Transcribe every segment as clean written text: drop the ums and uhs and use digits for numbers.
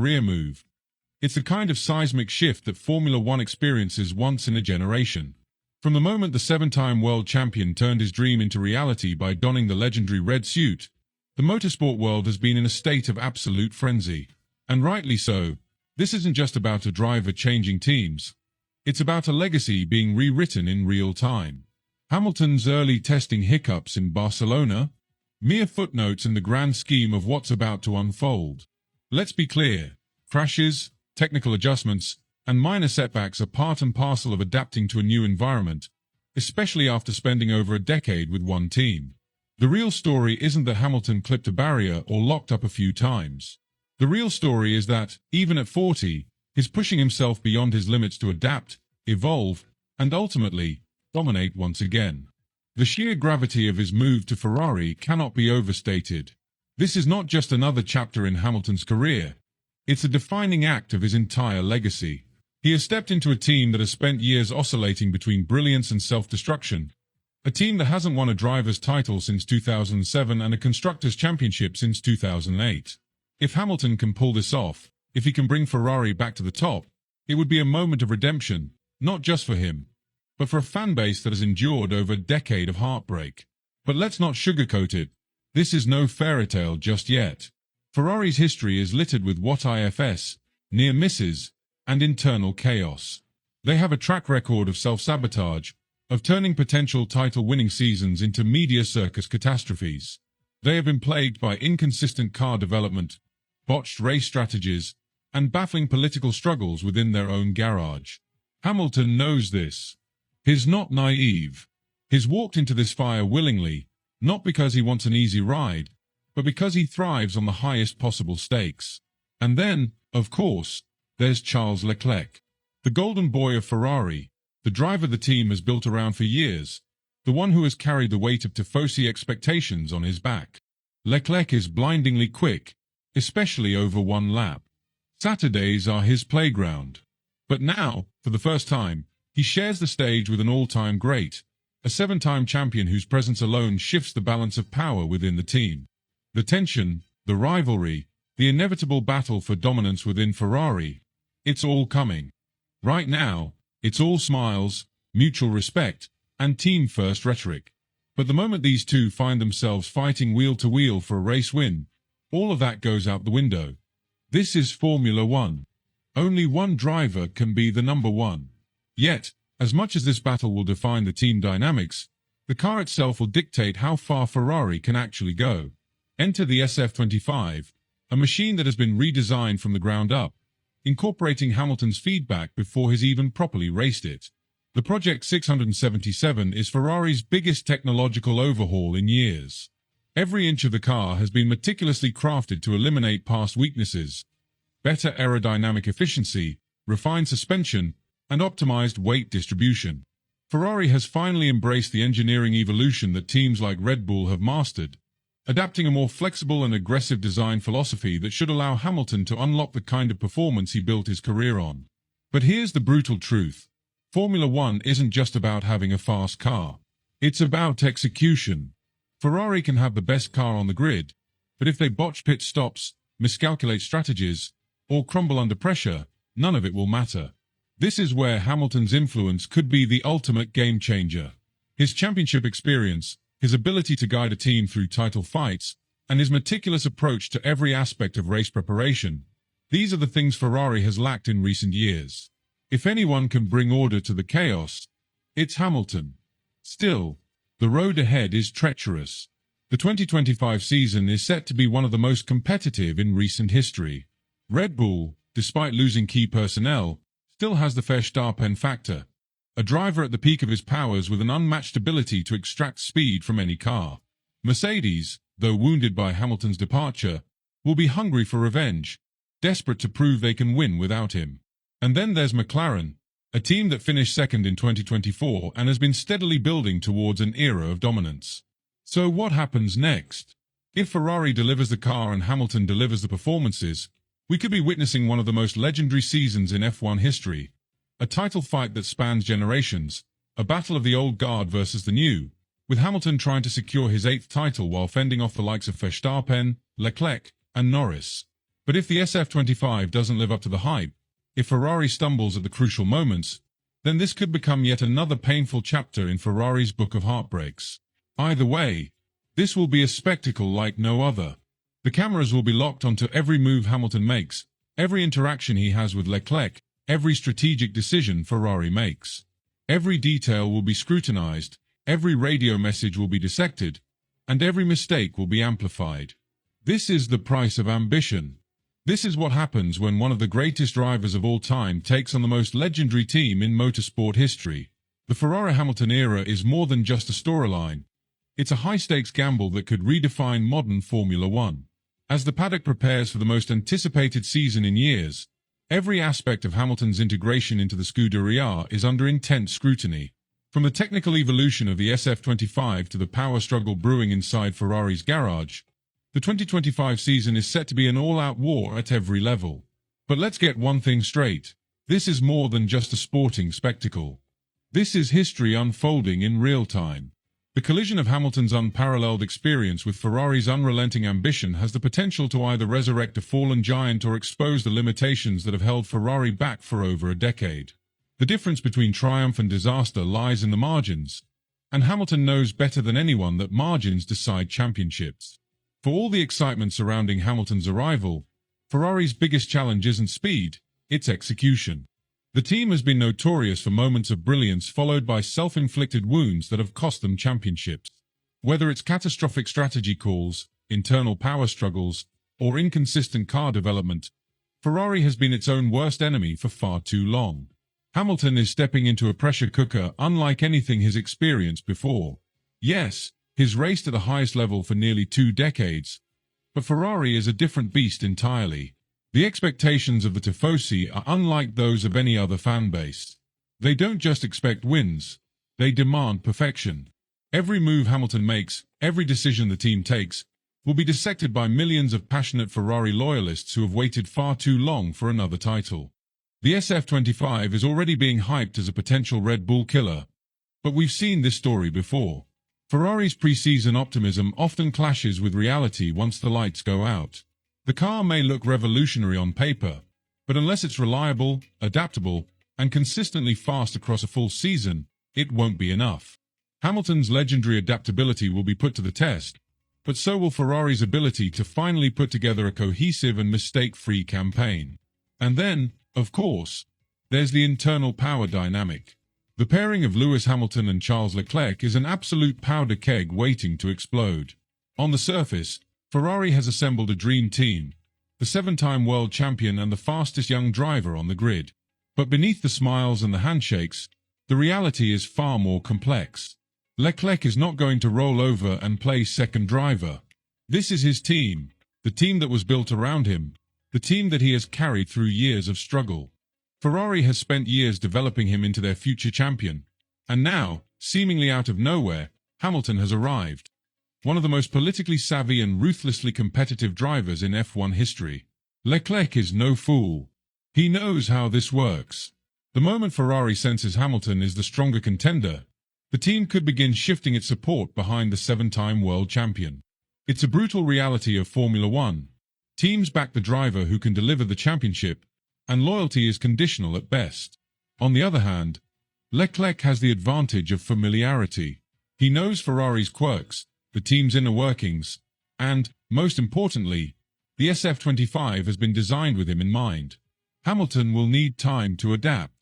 career move. It's the kind of seismic shift that Formula One experiences once in a generation. From the moment the seven-time world champion turned his dream into reality by donning the legendary red suit, the motorsport world has been in a state of absolute frenzy. And rightly so. This isn't just about a driver changing teams. It's about a legacy being rewritten in real time. Hamilton's early testing hiccups in Barcelona? Mere footnotes in the grand scheme of what's about to unfold. Let's be clear. Crashes, technical adjustments, and minor setbacks are part and parcel of adapting to a new environment, especially after spending over a decade with one team. The real story isn't that Hamilton clipped a barrier or locked up a few times. The real story is that, even at 40, he's pushing himself beyond his limits to adapt, evolve, and ultimately, dominate once again. The sheer gravity of his move to Ferrari cannot be overstated. This is not just another chapter in Hamilton's career. It's a defining act of his entire legacy. He has stepped into a team that has spent years oscillating between brilliance and self-destruction. A team that hasn't won a driver's title since 2007 and a constructors' championship since 2008. If Hamilton can pull this off, if he can bring Ferrari back to the top, it would be a moment of redemption, not just for him, but for a fanbase that has endured over a decade of heartbreak. But let's not sugarcoat it. This is no fairy tale just yet. Ferrari's history is littered with what-ifs, near misses, and internal chaos. They have a track record of self-sabotage, of turning potential title-winning seasons into media circus catastrophes. They have been plagued by inconsistent car development, botched race strategies, and baffling political struggles within their own garage. Hamilton knows this. He's not naive. He's walked into this fire willingly, not because he wants an easy ride, but because he thrives on the highest possible stakes. And then, of course, there's Charles Leclerc, the golden boy of Ferrari, the driver the team has built around for years, the one who has carried the weight of Tifosi expectations on his back. Leclerc is blindingly quick, especially over one lap. Saturdays are his playground. But now, for the first time, he shares the stage with an all-time great, a seven-time champion whose presence alone shifts the balance of power within the team. The tension, the rivalry, the inevitable battle for dominance within Ferrari, it's all coming. Right now, it's all smiles, mutual respect, and team-first rhetoric. But the moment these two find themselves fighting wheel-to-wheel for a race win, all of that goes out the window. This is Formula One. Only one driver can be the number one. Yet, as much as this battle will define the team dynamics, the car itself will dictate how far Ferrari can actually go. Enter the SF25, a machine that has been redesigned from the ground up, incorporating Hamilton's feedback before he's even properly raced it. The Project 677 is Ferrari's biggest technological overhaul in years. Every inch of the car has been meticulously crafted to eliminate past weaknesses, better aerodynamic efficiency, refined suspension, and optimized weight distribution. Ferrari has finally embraced the engineering evolution that teams like Red Bull have mastered, adapting a more flexible and aggressive design philosophy that should allow Hamilton to unlock the kind of performance he built his career on. But here's the brutal truth. Formula One isn't just about having a fast car. It's about execution. Ferrari can have the best car on the grid, but if they botch pit stops, miscalculate strategies, or crumble under pressure, none of it will matter. This is where Hamilton's influence could be the ultimate game-changer. His championship experience, his ability to guide a team through title fights, and his meticulous approach to every aspect of race preparation. These are the things Ferrari has lacked in recent years. If anyone can bring order to the chaos, it's Hamilton. Still, the road ahead is treacherous. The 2025 season is set to be one of the most competitive in recent history. Red Bull, despite losing key personnel, still has the Verstappen factor, a driver at the peak of his powers with an unmatched ability to extract speed from any car. Mercedes, though wounded by Hamilton's departure, will be hungry for revenge, desperate to prove they can win without him. And then there's McLaren, a team that finished second in 2024 and has been steadily building towards an era of dominance. So what happens next? If Ferrari delivers the car and Hamilton delivers the performances, we could be witnessing one of the most legendary seasons in F1 history. A title fight that spans generations, a battle of the old guard versus the new, with Hamilton trying to secure his 8th title while fending off the likes of Verstappen, Leclerc, and Norris. But if the SF25 doesn't live up to the hype, if Ferrari stumbles at the crucial moments, then this could become yet another painful chapter in Ferrari's book of heartbreaks. Either way, this will be a spectacle like no other. The cameras will be locked onto every move Hamilton makes, every interaction he has with Leclerc, every strategic decision Ferrari makes. Every detail will be scrutinized, every radio message will be dissected, and every mistake will be amplified. This is the price of ambition. This is what happens when one of the greatest drivers of all time takes on the most legendary team in motorsport history. The Ferrari-Hamilton era is more than just a storyline. It's a high-stakes gamble that could redefine modern Formula One. As the paddock prepares for the most anticipated season in years, every aspect of Hamilton's integration into the Scuderia is under intense scrutiny. From the technical evolution of the SF25 to the power struggle brewing inside Ferrari's garage, the 2025 season is set to be an all-out war at every level. But let's get one thing straight. This is more than just a sporting spectacle. This is history unfolding in real time. The collision of Hamilton's unparalleled experience with Ferrari's unrelenting ambition has the potential to either resurrect a fallen giant or expose the limitations that have held Ferrari back for over a decade. The difference between triumph and disaster lies in the margins, and Hamilton knows better than anyone that margins decide championships. For all the excitement surrounding Hamilton's arrival, Ferrari's biggest challenge isn't speed, it's execution. The team has been notorious for moments of brilliance followed by self-inflicted wounds that have cost them championships. Whether it's catastrophic strategy calls, internal power struggles, or inconsistent car development, Ferrari has been its own worst enemy for far too long. Hamilton is stepping into a pressure cooker unlike anything he's experienced before. Yes, he's raced at the highest level for nearly 2 decades, but Ferrari is a different beast entirely. The expectations of the Tifosi are unlike those of any other fan base. They don't just expect wins, they demand perfection. Every move Hamilton makes, every decision the team takes, will be dissected by millions of passionate Ferrari loyalists who have waited far too long for another title. The SF25 is already being hyped as a potential Red Bull killer, but we've seen this story before. Ferrari's pre-season optimism often clashes with reality once the lights go out. The car may look revolutionary on paper, but unless it's reliable, adaptable, and consistently fast across a full season, it won't be enough. Hamilton's legendary adaptability will be put to the test, but so will Ferrari's ability to finally put together a cohesive and mistake-free campaign. And then, of course, there's the internal power dynamic. The pairing of Lewis Hamilton and Charles Leclerc is an absolute powder keg waiting to explode. On the surface, Ferrari has assembled a dream team, the 7-time world champion and the fastest young driver on the grid. But beneath the smiles and the handshakes, the reality is far more complex. Leclerc is not going to roll over and play second driver. This is his team, the team that was built around him, the team that he has carried through years of struggle. Ferrari has spent years developing him into their future champion, and now, seemingly out of nowhere, Hamilton has arrived. One of the most politically savvy and ruthlessly competitive drivers in F1 history. Leclerc is no fool. He knows how this works. The moment Ferrari senses Hamilton is the stronger contender, the team could begin shifting its support behind the 7-time world champion. It's a brutal reality of Formula One. Teams back the driver who can deliver the championship, and loyalty is conditional at best. On the other hand, Leclerc has the advantage of familiarity. He knows Ferrari's quirks, the team's inner workings, and, most importantly, the SF25 has been designed with him in mind. Hamilton will need time to adapt.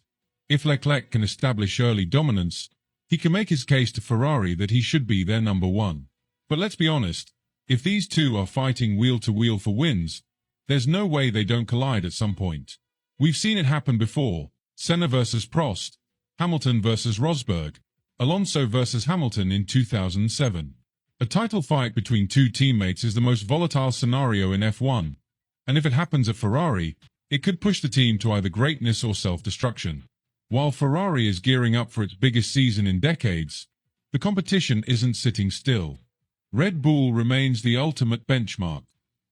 If Leclerc can establish early dominance, he can make his case to Ferrari that he should be their number one. But let's be honest, if these two are fighting wheel-to-wheel for wins, there's no way they don't collide at some point. We've seen it happen before. Senna versus Prost, Hamilton versus Rosberg, Alonso versus Hamilton in 2007. A title fight between two teammates is the most volatile scenario in F1, and if it happens at Ferrari, it could push the team to either greatness or self-destruction. While Ferrari is gearing up for its biggest season in decades, the competition isn't sitting still. Red Bull remains the ultimate benchmark.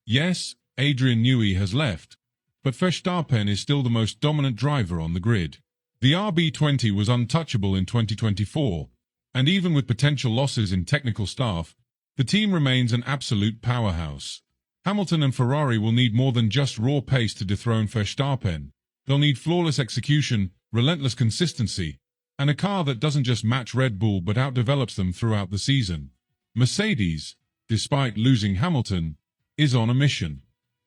Yes, Adrian Newey has left, but Verstappen is still the most dominant driver on the grid. The RB20 was untouchable in 2024, and even with potential losses in technical staff, the team remains an absolute powerhouse. Hamilton and Ferrari will need more than just raw pace to dethrone Verstappen. They'll need flawless execution, relentless consistency, and a car that doesn't just match Red Bull but outdevelops them throughout the season. Mercedes, despite losing Hamilton, is on a mission.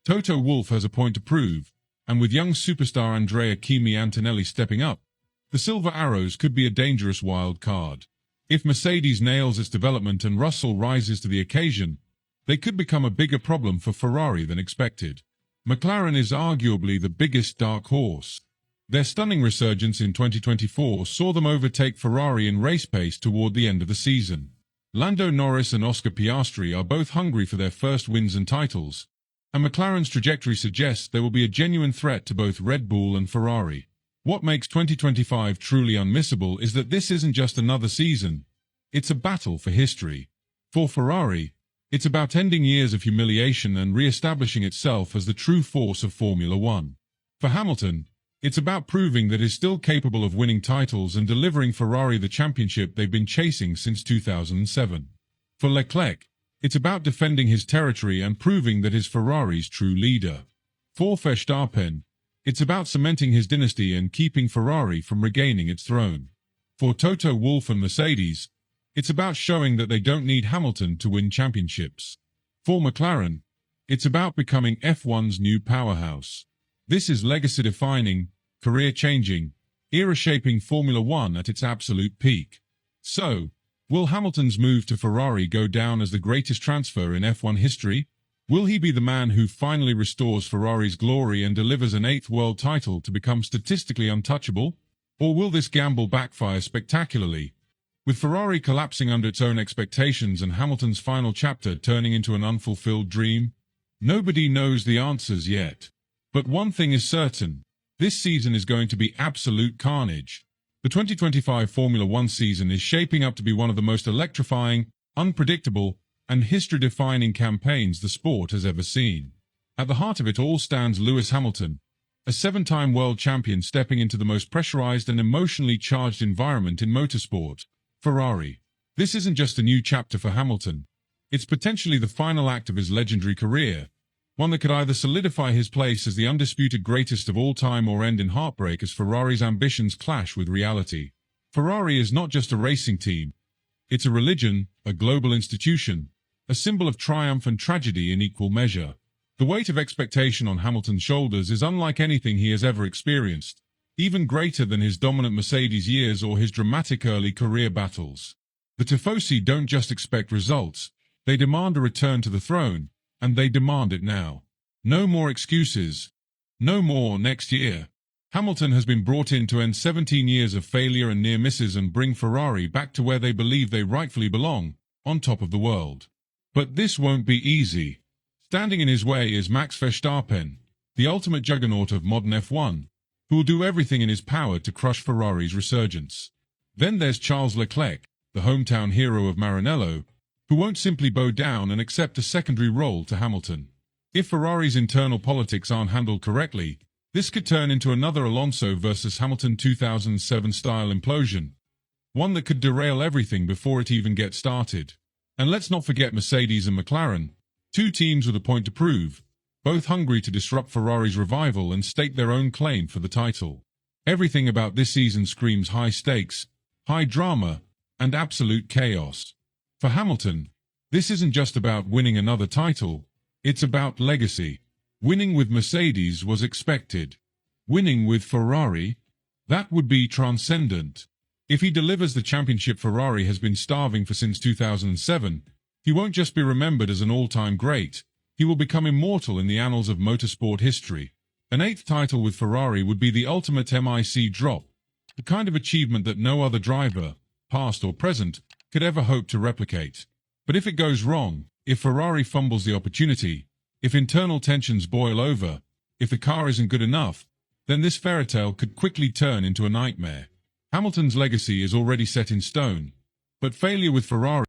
Toto Wolff has a point to prove, and with young superstar Andrea Kimi Antonelli stepping up, the Silver Arrows could be a dangerous wild card. If Mercedes nails its development and Russell rises to the occasion, they could become a bigger problem for Ferrari than expected. McLaren is arguably the biggest dark horse. Their stunning resurgence in 2024 saw them overtake Ferrari in race pace toward the end of the season. Lando Norris and Oscar Piastri are both hungry for their first wins and titles, and McLaren's trajectory suggests they will be a genuine threat to both Red Bull and Ferrari. What makes 2025 truly unmissable is that this isn't just another season, it's a battle for history. For Ferrari, it's about ending years of humiliation and re-establishing itself as the true force of Formula One. For Hamilton, it's about proving that he's still capable of winning titles and delivering Ferrari the championship they've been chasing since 2007. For Leclerc, it's about defending his territory and proving that he's Ferrari's true leader. For Verstappen, it's about cementing his dynasty and keeping Ferrari from regaining its throne. For Toto Wolff and Mercedes, it's about showing that they don't need Hamilton to win championships. For McLaren, it's about becoming F1's new powerhouse. This is legacy-defining, career-changing, era-shaping Formula One at its absolute peak. So, will Hamilton's move to Ferrari go down as the greatest transfer in F1 history? Will he be the man who finally restores Ferrari's glory and delivers an 8th world title to become statistically untouchable? Or will this gamble backfire spectacularly, with Ferrari collapsing under its own expectations and Hamilton's final chapter turning into an unfulfilled dream? Nobody knows the answers yet. But one thing is certain, this season is going to be absolute carnage. The 2025 Formula One season is shaping up to be one of the most electrifying, unpredictable, and history-defining campaigns the sport has ever seen. At the heart of it all stands Lewis Hamilton, a 7-time world champion stepping into the most pressurized and emotionally charged environment in motorsport. Ferrari. This isn't just a new chapter for Hamilton. It's potentially the final act of his legendary career, one that could either solidify his place as the undisputed greatest of all time or end in heartbreak as Ferrari's ambitions clash with reality. Ferrari is not just a racing team. It's a religion, a global institution, a symbol of triumph and tragedy in equal measure. The weight of expectation on Hamilton's shoulders is unlike anything he has ever experienced, even greater than his dominant Mercedes years or his dramatic early career battles. The Tifosi don't just expect results, they demand a return to the throne, and they demand it now. No more excuses. No more next year. Hamilton has been brought in to end 17 years of failure and near misses and bring Ferrari back to where they believe they rightfully belong, on top of the world. But this won't be easy. Standing in his way is Max Verstappen, the ultimate juggernaut of modern F1, who will do everything in his power to crush Ferrari's resurgence. Then there's Charles Leclerc, the hometown hero of Maranello, who won't simply bow down and accept a secondary role to Hamilton. If Ferrari's internal politics aren't handled correctly, this could turn into another Alonso versus Hamilton 2007 style implosion, one that could derail everything before it even gets started. And let's not forget Mercedes and McLaren, two teams with a point to prove, both hungry to disrupt Ferrari's revival and stake their own claim for the title. Everything about this season screams high stakes, high drama, and absolute chaos. For Hamilton, this isn't just about winning another title, it's about legacy. Winning with Mercedes was expected. Winning with Ferrari? That would be transcendent. If he delivers the championship Ferrari has been starving for since 2007, he won't just be remembered as an all-time great, he will become immortal in the annals of motorsport history. An 8th title with Ferrari would be the ultimate MIC drop, the kind of achievement that no other driver, past or present, could ever hope to replicate. But if it goes wrong, if Ferrari fumbles the opportunity, if internal tensions boil over, if the car isn't good enough, then this fairy tale could quickly turn into a nightmare. Hamilton's legacy is already set in stone, but failure with Ferrari